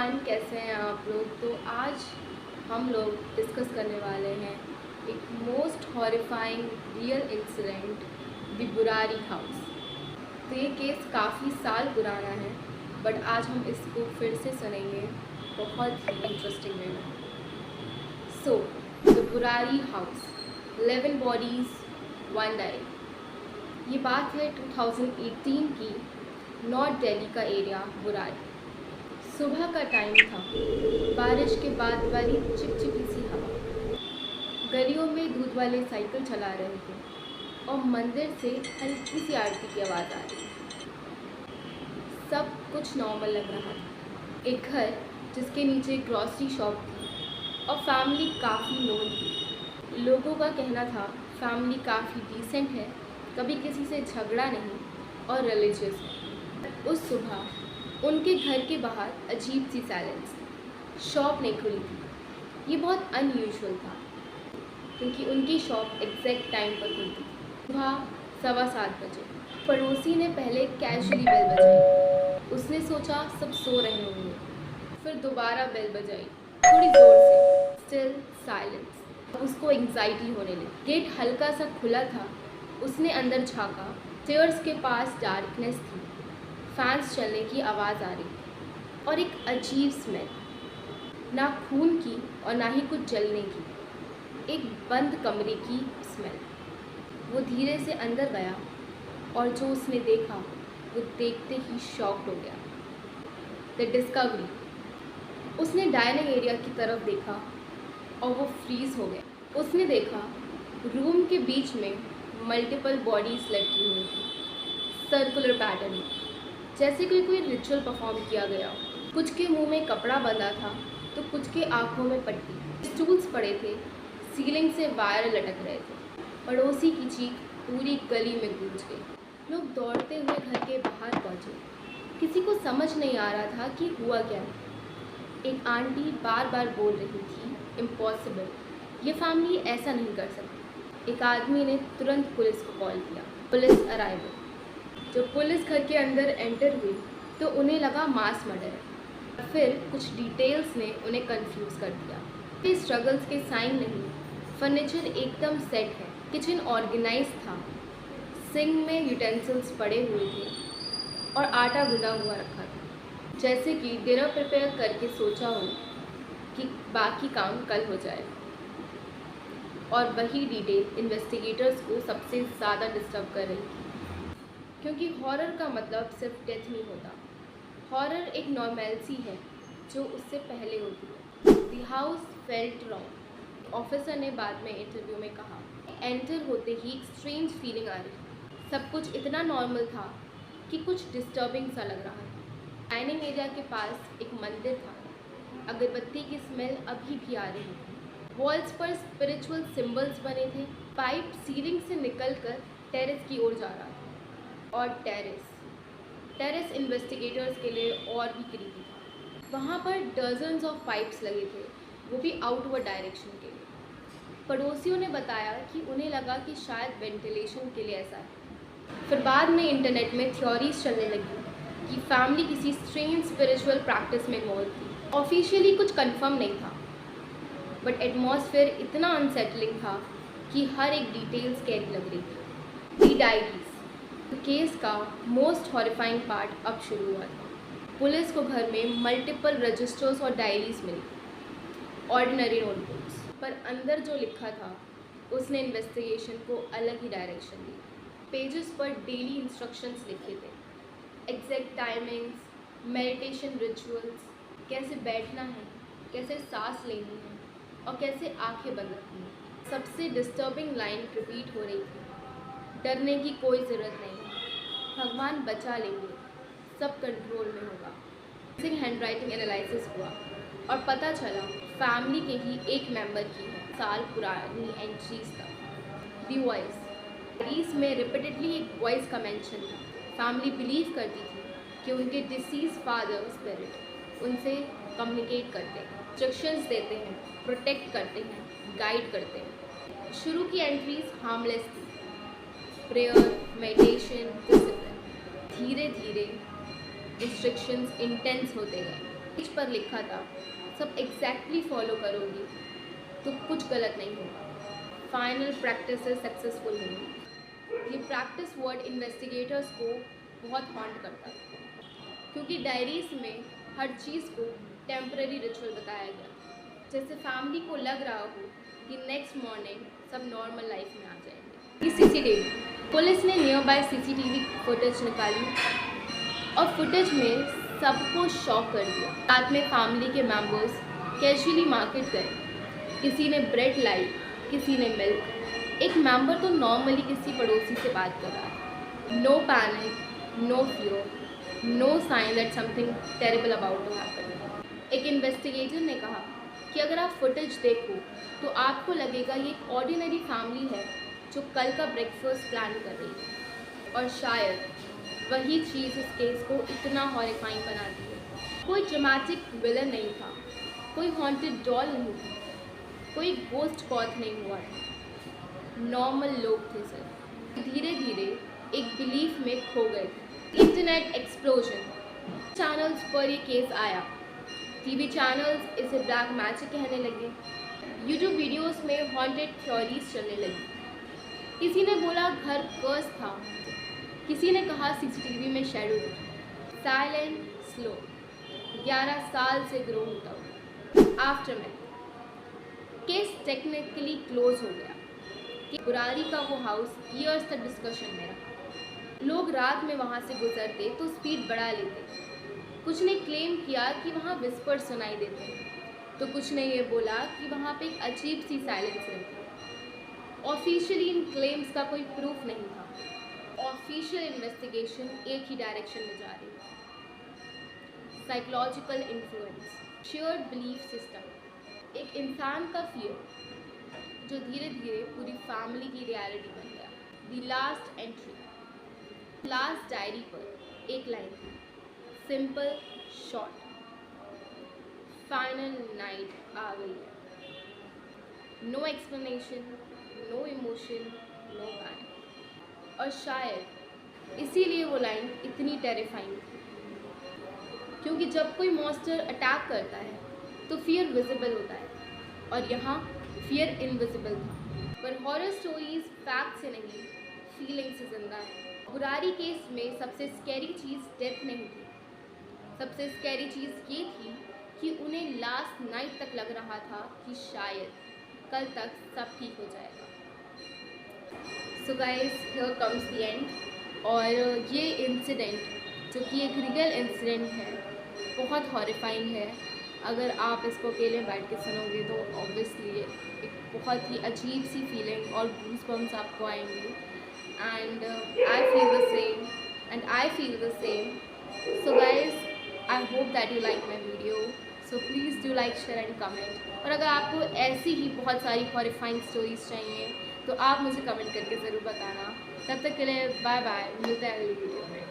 Everyone, कैसे हैं आप लोग। तो आज हम लोग डिस्कस करने वाले हैं एक most horrifying real incident, the Burari house. तो ये केस काफ़ी साल पुराना है, बट आज हम इसको फिर से सुनेंगे बहुत ही इंटरेस्टिंग वे में। So the Burari house, 11 bodies 1 die. ये बात है 2018 की, नॉर्थ दिल्ली का एरिया बुरारी। सुबह का टाइम था, बारिश के बाद वाली चिपचिपी सी हवा। गलियों में दूध वाले साइकिल चला रहे थे और मंदिर से हल्की सी आरती की आवाज़ आ रही। सब कुछ नॉर्मल लग रहा था। एक घर जिसके नीचे ग्रॉसरी शॉप थी और फैमिली काफ़ी लोन थी। लोगों का कहना था फैमिली काफ़ी डिसेंट है, कभी किसी से झगड़ा नहीं और रिलीजियस है। उस सुबह उनके घर के बाहर अजीब सी साइलेंस। शॉप नहीं खुली थी। ये बहुत अनयूजुअल था क्योंकि उनकी शॉप एग्जैक्ट टाइम पर खुलती थी, सुबह 7:15 बजे। पड़ोसी ने पहले कैजुअली बेल बजाई। उसने सोचा सब सो रहे होंगे। फिर दोबारा बेल बजाई, थोड़ी ज़ोर से। Still silence. उसको एंग्जाइटी होने लगी। गेट हल्का सा खुला था। उसने अंदर झाँका। स्टेयर्स के पास डार्कनेस थी, फैंस चलने की आवाज़ आ रही थी और एक अजीब स्मेल, ना खून की और ना ही कुछ जलने की, एक बंद कमरे की स्मेल। वो धीरे से अंदर गया और जो उसने देखा वो देखते ही शॉक्ड हो गया। The discovery. उसने डाइनिंग एरिया की तरफ देखा और वो फ्रीज हो गया। उसने देखा रूम के बीच में मल्टीपल बॉडीज लटकी हुई थी, सर्कुलर पैटर्न में, जैसे कि कोई रिचुअल परफॉर्म किया गया। कुछ के मुंह में कपड़ा बंधा था तो कुछ के आंखों में पट्टी। स्टूल्स पड़े थे, सीलिंग से वायर लटक रहे थे। पड़ोसी की चीख पूरी गली में गूंज गई। लोग दौड़ते हुए घर के बाहर पहुंचे। किसी को समझ नहीं आ रहा था कि हुआ क्या। एक आंटी बार बार बोल रही थी, इम्पॉसिबल, ये फैमिली ऐसा नहीं कर सकती। एक आदमी ने तुरंत पुलिस को कॉल किया। Police arrival. जब पुलिस घर के अंदर एंटर हुई तो उन्हें लगा मास मर्डर है। फिर कुछ डिटेल्स ने उन्हें कंफ्यूज कर दिया। ये स्ट्रगल्स के साइन नहीं, फर्नीचर एकदम सेट है, किचन ऑर्गेनाइज था, सिंक में यूटेंसिल्स पड़े हुए थे और आटा गुना हुआ रखा था, जैसे कि डिनर प्रिपेयर करके सोचा हो कि बाकी काम कल हो जाए। और वही डिटेल इन्वेस्टिगेटर्स को सबसे ज़्यादा डिस्टर्ब कर रही थी, क्योंकि हॉरर का मतलब सिर्फ डेथ नहीं होता। हॉरर एक नॉर्मेलिटी है जो उससे पहले होती है। The house felt wrong, officer ने बाद में इंटरव्यू में कहा। एंटर होते ही एक स्ट्रेंज फीलिंग आ रही। सब कुछ इतना नॉर्मल था कि कुछ डिस्टर्बिंग सा लग रहा था। डाइनिंग एरिया के पास एक मंदिर था। अगरबत्ती की स्मेल अभी भी आ रही थी। वॉल्स पर स्पिरिचुअल सिंबल्स बने थे। पाइप सीलिंग से निकलकर टेरेस की ओर जा रहा था। और टेरेस इन्वेस्टिगेटर्स के लिए और भी क्रीपी था। वहाँ पर डजन्स ऑफ पाइप्स लगे थे, वो भी आउटवर्ड डायरेक्शन के लिए। पड़ोसियों ने बताया कि उन्हें लगा कि शायद वेंटिलेशन के लिए ऐसा है। फिर बाद में इंटरनेट में थ्योरीज चलने लगी कि फैमिली किसी स्ट्रेंज स्पिरिचुअल प्रैक्टिस में इन्वॉल्व थी। ऑफिशियली कुछ कंफर्म नहीं था, बट एटमॉस्फेयर इतना अनसेटलिंग था कि हर एक डिटेल स्कैरी लग रही थी। दी डायरीज। केस का मोस्ट हॉरिफाइंग पार्ट अब शुरू हुआ था। पुलिस को घर में मल्टीपल रजिस्टर्स और डायरीज मिली, ऑर्डिनरी नोटबुक्स, पर अंदर जो लिखा था उसने इन्वेस्टिगेशन को अलग ही डायरेक्शन दी। पेजेस पर डेली इंस्ट्रक्शंस लिखे थे, एग्जैक्ट टाइमिंग्स, मेडिटेशन रिचुअल्स, कैसे बैठना है, कैसे सांस लेनी है और कैसे आंखें बंद रखनी है। सबसे डिस्टर्बिंग लाइन रिपीट हो रही थी, डरने की कोई ज़रूरत नहीं, भगवान बचा लेंगे, सब कंट्रोल में होगा। हैंड राइटिंग एनालिसिस हुआ और पता चला फैमिली के ही एक मेंबर की है साल पुरानी एंट्रीज तक। दी वॉइस में रिपीटेडली एक वॉइस का मेंशन था। फैमिली बिलीव करती थी कि उनके डिसीज फादर स्पिरिट उनसे कम्युनिकेट करते हैं, इंस्ट्रक्शंस देते हैं, प्रोटेक्ट करते हैं, गाइड करते हैं। शुरू की एंट्रीज हार्मलेस थी, प्रेयर, मेडिटेशन, डिसिप्लिन। धीरे धीरे रिस्ट्रिक्शंस इंटेंस होते गए। पेज पर लिखा था सब एग्जैक्टली फॉलो करोगी तो कुछ गलत नहीं होगा। फाइनल प्रैक्टिस सक्सेसफुल होगी। ये प्रैक्टिस वर्ड इन्वेस्टिगेटर्स को बहुत हॉन्ट करता है, क्योंकि डायरीज में हर चीज़ को टेम्पररी रिचुअल बताया गया, जैसे फैमिली को लग रहा हो कि नेक्स्ट मॉर्निंग सब नॉर्मल लाइफ में आ जाएंगे। सीसीटीवी, पुलिस ने नियर बाय सीसीटीवी फुटेज निकाली और फुटेज में सबको शॉक कर दिया। रात में फैमिली के मेंबर्स कैजुअली मार्केट गए, किसी ने ब्रेड लाई, किसी ने मिल्क। एक मेंबर तो नॉर्मली किसी पड़ोसी से बात कर रहा था। No panic, no fear, no sign that something terrible about to happen. एक इन्वेस्टिगेटर ने कहा कि अगर आप फुटेज देखो तो आपको लगेगा ये एक ऑर्डिनरी फैमिली है जो कल का ब्रेकफास्ट प्लान कर रही है, और शायद वही चीज़ इस केस को इतना हॉरिफाइंग बना दी है। कोई ड्रामेटिक विलन नहीं था, कोई हॉन्टेड डॉल नहीं थी, कोई गोस्ट कॉथ नहीं हुआ था। नॉर्मल लोग थे सर, धीरे धीरे एक बिलीफ में खो गए थे। इंटरनेट एक्सप्लोजन, चैनल्स पर ये केस आया। टीवी चैनल्स इसे ब्लैक मैजिक कहने लगे। यूट्यूब वीडियोस में हॉन्टेड थ्योरीज चलने लगी। किसी ने बोला घर कर्स था, किसी ने कहा सीसीटीवी में शैडो था। साइलेंट स्लो 11 साल से ग्रो होता हुआ। आफ्टरमैथ, केस टेक्निकली क्लोज हो गया कि बुरारी का वो हाउस ईयर्स तक डिस्कशन में रहा। लोग रात में वहाँ से गुजरते तो स्पीड बढ़ा लेते। कुछ ने क्लेम किया कि वहाँ विस्पर सुनाई देते हैं, तो कुछ ने ये बोला कि वहाँ पे एक अजीब सी साइलेंस रहती है। ऑफिशियली इन क्लेम्स का कोई प्रूफ नहीं था। ऑफिशियल इन्वेस्टिगेशन एक ही डायरेक्शन में जा रही है। Psychological influence, shared belief system, एक इंसान का फियर जो धीरे धीरे पूरी फैमिली की रियलिटी बन गया। The last entry, last diary पर एक लाइन थी, सिंपल शॉर्ट, फाइनल नाइट आ गई है। No explanation, no emotion, no panic. और शायद इसीलिए वो लाइन इतनी टेरिफाइंग थी, क्योंकि जब कोई मॉन्स्टर अटैक करता है तो फियर विजिबल होता है, और यहाँ फियर इनविजिबल था। पर हॉरर स्टोरीज फैक्ट से नहीं, फीलिंग से जिंदा है। बुरारी केस में सबसे स्कैरी चीज़ डेथ नहीं थी, सबसे स्कैरी चीज़ ये थी कि उन्हें लास्ट नाइट तक लग रहा था कि शायद कल तक सब ठीक हो जाएगा। So guys, here comes the end. और ये इंसिडेंट जो कि एक रियल इंसिडेंट है, बहुत हॉरिफाइंग है। अगर आप इसको अकेले बैठ के सुनोगे तो ऑब्वियसली एक बहुत ही अजीब सी फीलिंग और गूज़बम्स आपको आएंगे। And I feel the same. So guys, I hope that you like my video. So please do like, share and comment. और अगर आपको ऐसी ही बहुत सारी हॉरिफाइंग स्टोरीज चाहिए तो आप मुझे कमेंट करके ज़रूर बताना। तब तक के लिए बाय बाय, मिलते हैं अगली वीडियो में।